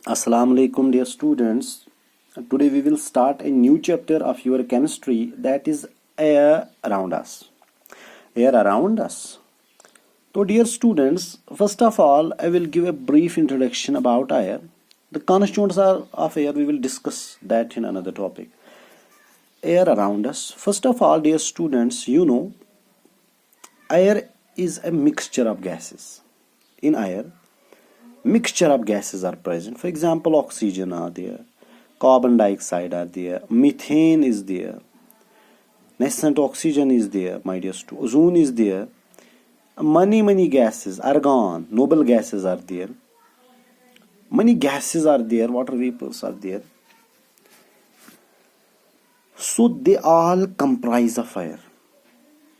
Assalamu alaikum, dear students. Today we will start a new chapter of your chemistry, that is air around us. Air around us. So, dear students, first of all, I will give a brief introduction about air. The constituents of air, we will discuss that in another topic. Air around us. First of all, dear students, air is a mixture of gases. In air, mixture of gases are present. For example, oxygen are there, carbon dioxide are there, methane is there, nascent oxygen is there, my dear students, ozone is there, many gases, argon, noble gases are there, many gases are there, water vapors are there. So they all comprise of air.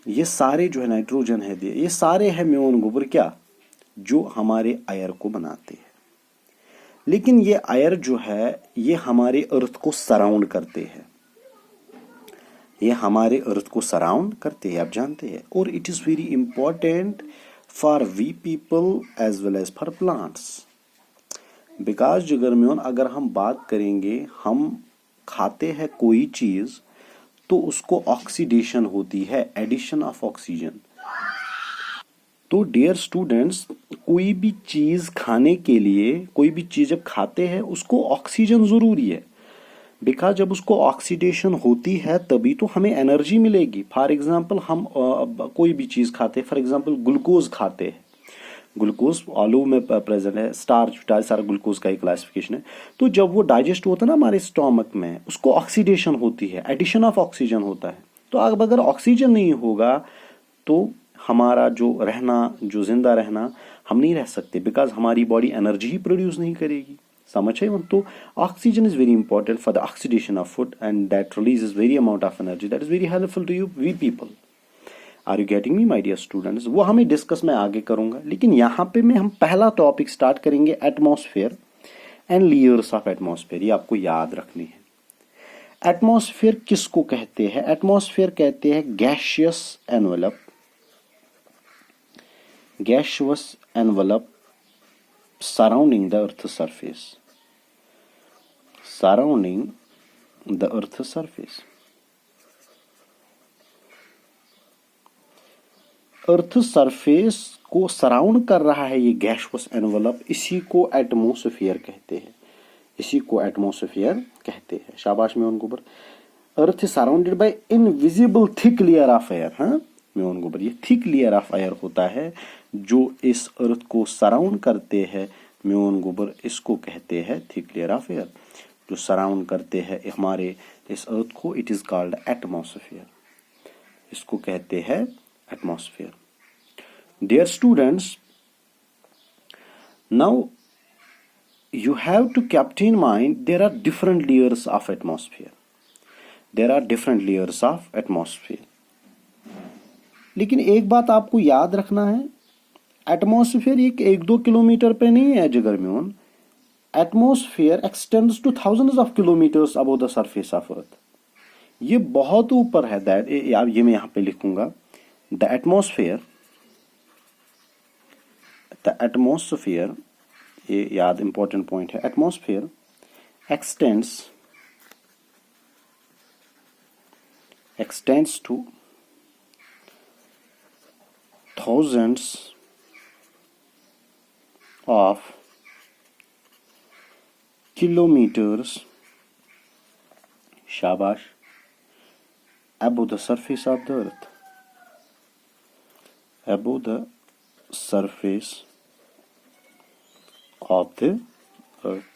ये सारे जो है nitrogen है दिए, ये सारे है म्योन गोबर क्या जो हमारे एयर को बनाते हैं. लेकिन ये एयर जो है ये हमारे अर्थ को सराउंड करते हैं. ये हमारे अर्थ को सराउंड करते हैं, आप जानते हैं. और it is very important for we people as well as for plants. Because जिगर अगर हम बात करेंगे, हम खाते हैं कोई चीज तो उसको ऑक्सीडेशन होती है, एडिशन ऑफ ऑक्सीजन. तो डियर स्टूडेंट्स, कोई भी चीज खाने के लिए, कोई भी चीज जब खाते हैं उसको ऑक्सीजन जरूरी है. बिकॉज जब उसको ऑक्सीडेशन होती है तभी तो हमें एनर्जी मिलेगी. फॉर एग्जांपल हम कोई भी चीज खाते हैं, फॉर एग्जांपल ग्लूकोज खाते हैं. ग्लूकोज आलू में प्रेजेंट है, स्टार्च सारा ग्लूकोज का ही क्लासिफिकेशन है. तो जब वो डाइजेस्ट होता है ना हमारे स्टोमक में, उसको ऑक्सीडेशन होती है, एडिशन ऑफ ऑक्सीजन होता है. तो अब अगर ऑक्सीजन नहीं होगा तो हमारा जो जिंदा रहना हम नहीं रह सकते. बिकॉज हमारी बॉडी एनर्जी ही प्रोड्यूस नहीं करेगी. समझे. तो oxygen is very important for the oxidation of food and that releases very amount of energy that is very helpful to you we people. Are you getting me my dear students. वो हमें discuss मैं आगे करूंगा. लेकिन यहाँ पे हम पहला टॉपिक स्टार्ट करेंगे, atmosphere and layers of atmosphere. ये आपको याद रखनी है. एटमॉस्फेयर किसको कहते हैं? एटमॉस्फेयर कहते हैं gaseous envelope, gaseous envelope surrounding the earth's surface. Surrounding the earth's surface. Earth surface को सराउंड कर रहा है ये गैसियस एनवेलप. इसी को एटमॉस्फेयर कहते हैं. इसी को एटमॉस्फेयर कहते हैं. शाबाश मेवन गोबर. Earth is surrounded by invisible thick layer of air. हाँ मेवन गोबर, ये थिक लेयर ऑफ एयर होता है जो इस अर्थ को सराउंड करते हैं. म्योन गोबर, इसको कहते हैं थिक लेयर ऑफ एयर, जो सराउंड करते हैं हमारे इस अर्थ को. It is called atmosphere. इसको कहते हैं atmosphere. Dear students, now you have to keep in mind there are different layers of atmosphere. There are different layers of atmosphere. लेकिन एक बात आपको याद रखना है, एटमॉस्फेयर एक दो किलोमीटर पे नहीं है जिगर में. Atmosphere extends two thousands of kilometres above the surface of earth. ये बहुत ऊपर है. दैट ये मैं यहाँ पे लिखूंगा. द एटमॉस्फेयर, ये याद इंपॉर्टेंट पॉइंट है. Atmosphere extends to thousands of kilometers, shabash, above the surface of the earth. Above the surface of the earth.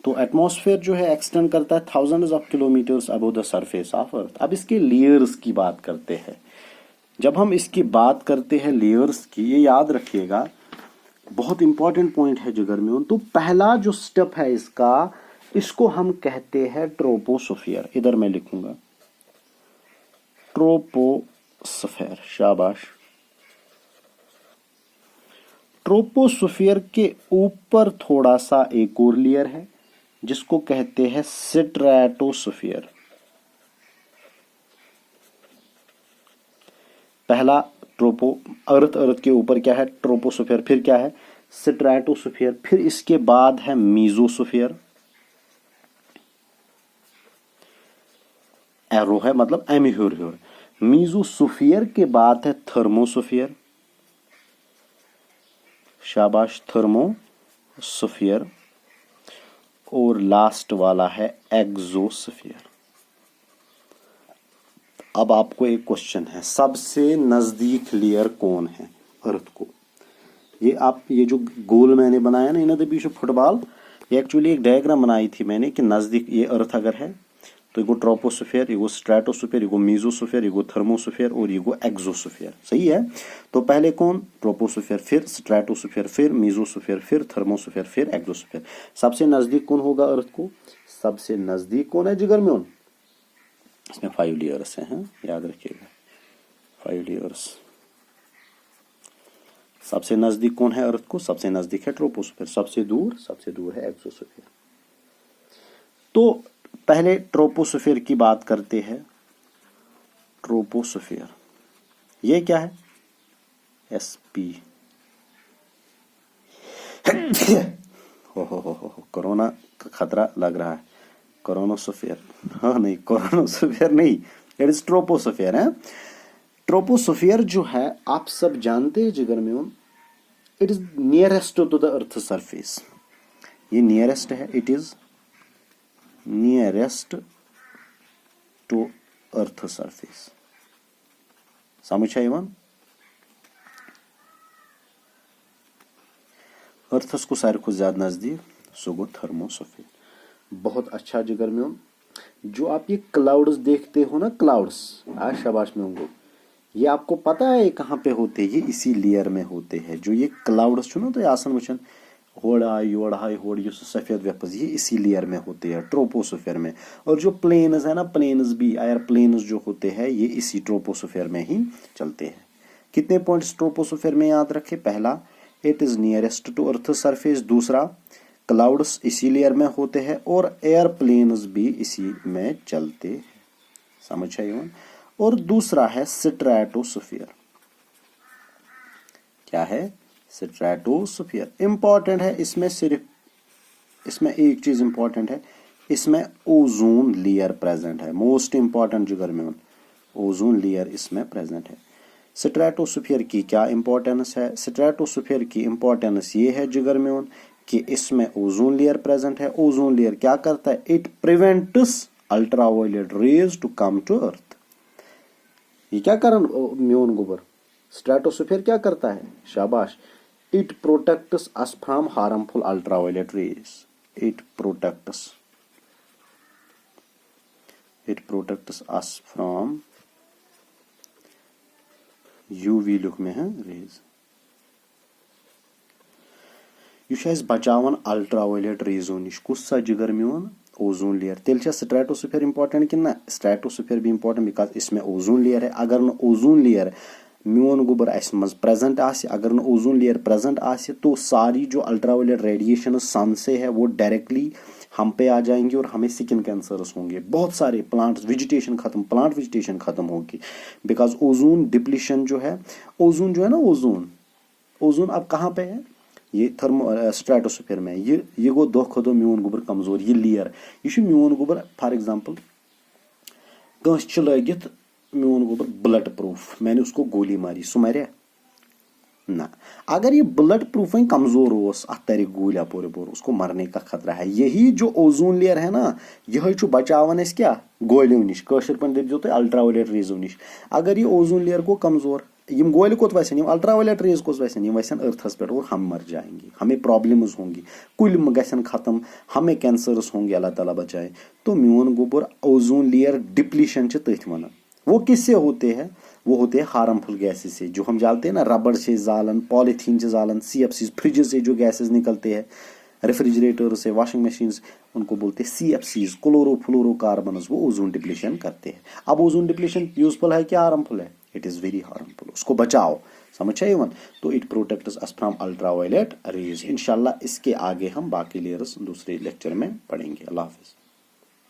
तो एटमॉस्फेयर जो है एक्सटेंड करता है thousands of kilometres above the surface of earth. अब इसके layers की बात करते हैं. जब हम इसकी बात करते हैं लेयर्स की, ये याद रखिएगा, बहुत इंपॉर्टेंट पॉइंट है जिगर में. तो पहला जो स्टेप है इसको हम कहते हैं ट्रोपोस्फियर. इधर मैं लिखूंगा ट्रोपोस्फियर. शाबाश. ट्रोपोस्फियर के ऊपर थोड़ा सा एक और लेयर है जिसको कहते हैं स्ट्रेटोस्फियर. पहला ट्रोपो, अर्थ के ऊपर क्या है? ट्रोपोस्फियर. फिर क्या है? स्ट्रेटोस्फीयर, फिर इसके बाद है मीजोस्फीयर, एरो है मतलब एमी ह्योर ह्योर। मीजोस्फीयर के बाद है थर्मोस्फीयर, शाबाश थर्मोस्फीयर, और लास्ट वाला है एक्सोस्फीयर। अब आपको एक क्वेश्चन है, सबसे नजदीक लेयर कौन है अर्थ को? ये जो गोल मैंने बनाया ना, इन द बीच फुटबॉल, ये एक्चुअली एक डायग्राम बनाई थी मैंने कि नजदीक ये अर्थ अगर है तो ये गो ट्रोपोस्फीयर, ये गो स्ट्रेटोस्फीयर, ये गो मीजोस्फीयर, ये गो थर्मोस्फीयर और ये गो एक्सोस्फीयर। सही है? तो पहले कौन? ट्रोपोस्फीयर, फिर स्ट्रेटोस्फीयर, फिर मीजोस्फीयर, फिर थर्मोस्फीयर, फिर एक्सोस्फीयर। सबसे नजदीक कौन होगा अर्थ को? सबसे नजदीक कौन है जिगर में? इसमें 5 लेयर्स हैं, याद रखिएगा 5 लेयर्स। सबसे नजदीक कौन है अर्थ को? सबसे नजदीक है ट्रोपोस्फीयर, सबसे दूर है एक्सोस्फीयर। तो पहले ट्रोपोस्फीयर की बात करते हैं। ट्रोपोस्फीयर ये क्या है? SP हो कोरोना का खतरा लग रहा है। कोरोनोस्फीयर, हाँ नहीं कोरोनोस्फीयर नहीं, इट इज ट्रोपोस्फीयर है। ट्रोपोस्फीयर जो है आप सब जानते हैं जिगर में, it is nearest to the earth surface. ये नियरेस्ट है, it is nearest to earth surface. समझ है यवान? अर्थस को सारे को ज्यादा नजदीक सो गो थर्मोस्फीयर। बहुत अच्छा जिगर में, जो आप ये क्लाउड्स देखते हो ना, क्लाउड्स, आज शाबाश में होंगे, ये आपको पता है कहाँ पे होते हैं? ये इसी लेयर में होते हैं। जो ये क्लाउड्स छो ना, तो आसन वचन होड़ ये सफेद वेपस, ये इसी लेयर में होते हैं ट्रोपोस्फीयर में। और जो प्लेन्स है ना, प्लेन्स भी, एयर प्लेन्स जो होते हैं, ये इसी ट्रोपोस्फीयर में ही चलते हैं। कितने पॉइंट्स ट्रोपोस्फीयर में याद रखे? पहला, it is nearest to earth surface. दूसरा, क्लाउड्स इसी लेयर में होते हैं और एयर प्लेन्स भी इसी में चलते हैं। समझ है? और दूसरा है स्ट्रेटोस्फीयर। क्या है? स्ट्रेटोस्फीयर इंपॉर्टेंट है। इसमें एक चीज इंपॉर्टेंट है, इसमें ओजोन लेयर प्रेजेंट है। मोस्ट इंपॉर्टेंट जिगर में ओजोन लेयर इसमें प्रेजेंट है। स्ट्रेटोस्फीयर की क्या इंपॉर्टेंस है? स्ट्रेटोस्फीयर की इंपॉर्टेंस ये है जिगर में कि इसमें ओजोन लेयर प्रेजेंट है। ओजोन लेयर क्या करता है? It prevents ultraviolet rays to come to earth. ये क्या कारण म्योन गोबर? स्ट्रेटोस्फीयर क्या करता है? शाबाश, it protects us from harmful ultraviolet rays. It protects us from UV look में है रेज। यह बचावन अल्ट्रावायलेट रेजो निश। कुछ जिगर म्योन? Ozone layer. Tell stratosphere important कि ना? स्ट्रेटोस्फीयर भी इंपॉर्टेंट बिकॉज इसमें ओजोन लेयर है। अगर न ओजोन लेयर म्योन गोबर मज प्रेजेंट आसे, अगर न ओजोन लेयर प्रेजेंट आसे, तो सारी जो अल्ट्रावायलेट रेडिएशन सन से है वो डायरेक्टली हम पे आ जाएंगे और हमें स्किन कैंसर्स होंगे। बहुत सारे प्लांट वेजिटेशन खत्म होगी बिकॉज ओजोन डिप्लीशन जो है ना, ओजोन अब कहाँ पे है? ये स्ट्रेटोस्फीयर में। ये गो दो खो दो म्योन गोबर कमजोर। ये लेयर ये म्योन गोबर, फॉर एग्जांपल कस लगित म्योन गोबर बुलेट प्रूफ, मैंने उसको गोली मारी, सो मरिया ना। अगर ये बुलेट प्रूफ कमजोर हो, तर गोल अपोर अपोर, उसको मरने का खतरा है। यही जो ओजोन लेयर है ना, यही बचावन क्या गोलियों निश, कशर पे दपो तुम अल्ट्रावायलेट रेजो निश। अगर ये ओजोन लेयर को कमजोर, यम गोल कोत वसन, अल्ट्रावायलेट रेज कोत वसन, यम वसन अर्थस पे और हम मर जाएंगे, हमें प्रॉब्लम्स होंगी, कुल गसन खत्म, हमें कैंसर्स होंगे, अल्लाह ताला बचाए। तो म्योन गोबर ओजोन लेयर डिप्लीशन तथ वन। वो किससे होते हैं? वो होते हैं हार्मफुल गैसेस से, जो हम जालते हैं ना, रबड़ से जालन, पॉलीथीन से जालन, CFCs, फ्रिज से जो गैसेस निकलते हैं, रेफ्रिजरेटर से, वॉशिंग मशीन, उनको बोलते हैं CFCs, क्लोरोफ्लोरोकार्बन। वो ओजोन डिप्लीशन करते हैं। अब ओजोन डिप्लीशन यूजफुल है क्या हार्मफुल है? It is very harmful. उसको बचाओ। समझ है इवन? तो it protects us from ultraviolet rays. इंशाल्लाह इसके आगे हम बाकी लेयर्स दूसरे लेक्चर में पढ़ेंगे। अल्लाह हाफिज।